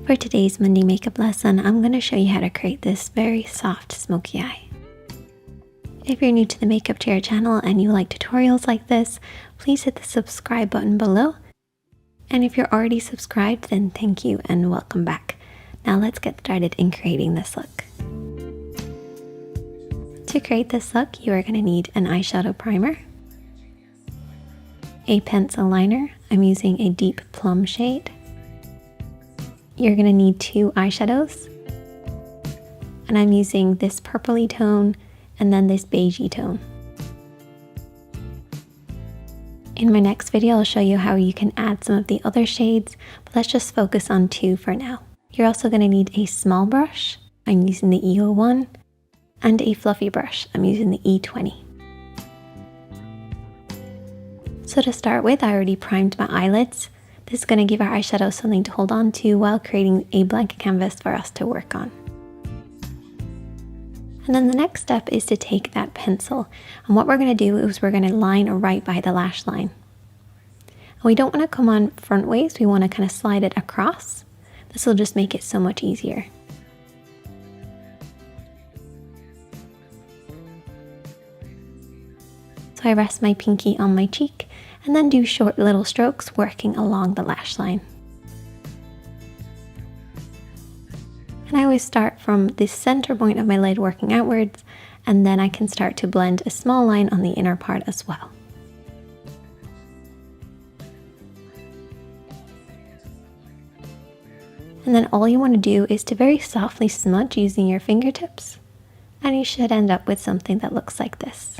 For today's Monday makeup lesson, I'm going to show you how to create this very soft smoky eye. If you're new to the Makeup Chair channel and you like tutorials like this, please hit the subscribe button below. And if you're already subscribed, then thank you and welcome back. Now let's get started in creating this look. To create this look, you are going to need an eyeshadow primer, a pencil liner. I'm using a deep plum shade. You're going to need 2 eyeshadows, and I'm using this purpley tone and then this beigey tone. In my next video, I'll show you how you can add some of the other shades, but let's just focus on 2 for now. You're also going to need a small brush. I'm using the E01, and a fluffy brush. I'm using the E20. So to start with, I already primed my eyelids. This is going to give our eyeshadow something to hold on to while creating a blank canvas for us to work on. And then the next step is to take that pencil, and what we're going to do is we're going to line right by the lash line. And we don't want to come on front ways, we want to kind of slide it across. This will just make it so much easier. So I rest my pinky on my cheek and then do short little strokes working along the lash line. And I always start from the center point of my lid working outwards, and then I can start to blend a small line on the inner part as well. And then all you want to do is to very softly smudge using your fingertips, and you should end up with something that looks like this.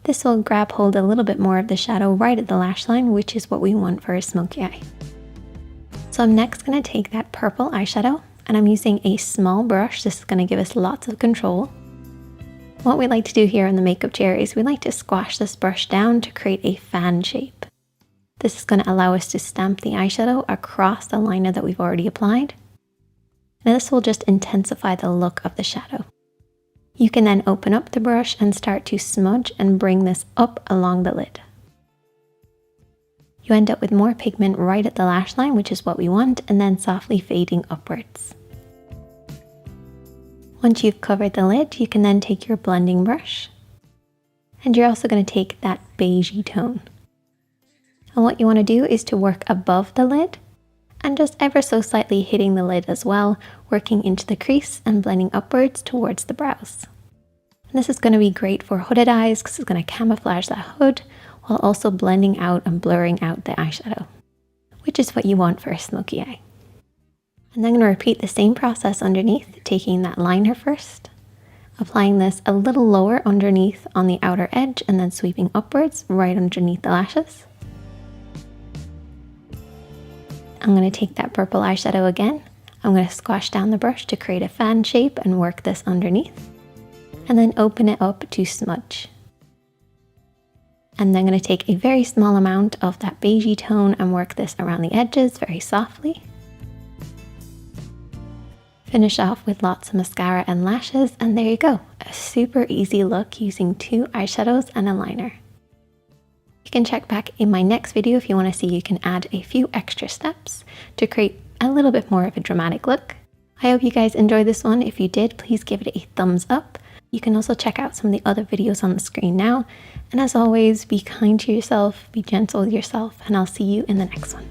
This will grab hold a little bit more of the shadow right at the lash line, which is what we want for a smoky eye. So I'm next going to take that purple eyeshadow, and I'm using a small brush. This is going to give us lots of control. What we like to do here in the makeup chair is we like to squash this brush down to create a fan shape. This is going to allow us to stamp the eyeshadow across the liner that we've already applied. And this will just intensify the look of the shadow. You can then open up the brush and start to smudge and bring this up along the lid. You end up with more pigment right at the lash line, which is what we want, and then softly fading upwards. Once you've covered the lid, you can then take your blending brush, and you're also going to take that beigey tone. And what you want to do is to work above the lid and just ever so slightly hitting the lid as well, working into the crease and blending upwards towards the brows. And this is going to be great for hooded eyes because it's going to camouflage that hood while also blending out and blurring out the eyeshadow, which is what you want for a smoky eye. And then I'm going to repeat the same process underneath, taking that liner first, applying this a little lower underneath on the outer edge, and then sweeping upwards right underneath the lashes. I'm going to take that purple eyeshadow again. I'm going to squash down the brush to create a fan shape and work this underneath. And then open it up to smudge. And then I'm going to take a very small amount of that beigey tone and work this around the edges very softly. Finish off with lots of mascara and lashes, and there you go. A super easy look using 2 eyeshadows and a liner. You can check back in my next video if you want to see you can add a few extra steps to create a little bit more of a dramatic look. I hope you guys enjoyed this one. If you did, please give it a thumbs up. You can also check out some of the other videos on the screen now. And as always, be kind to yourself, be gentle with yourself, and I'll see you in the next one.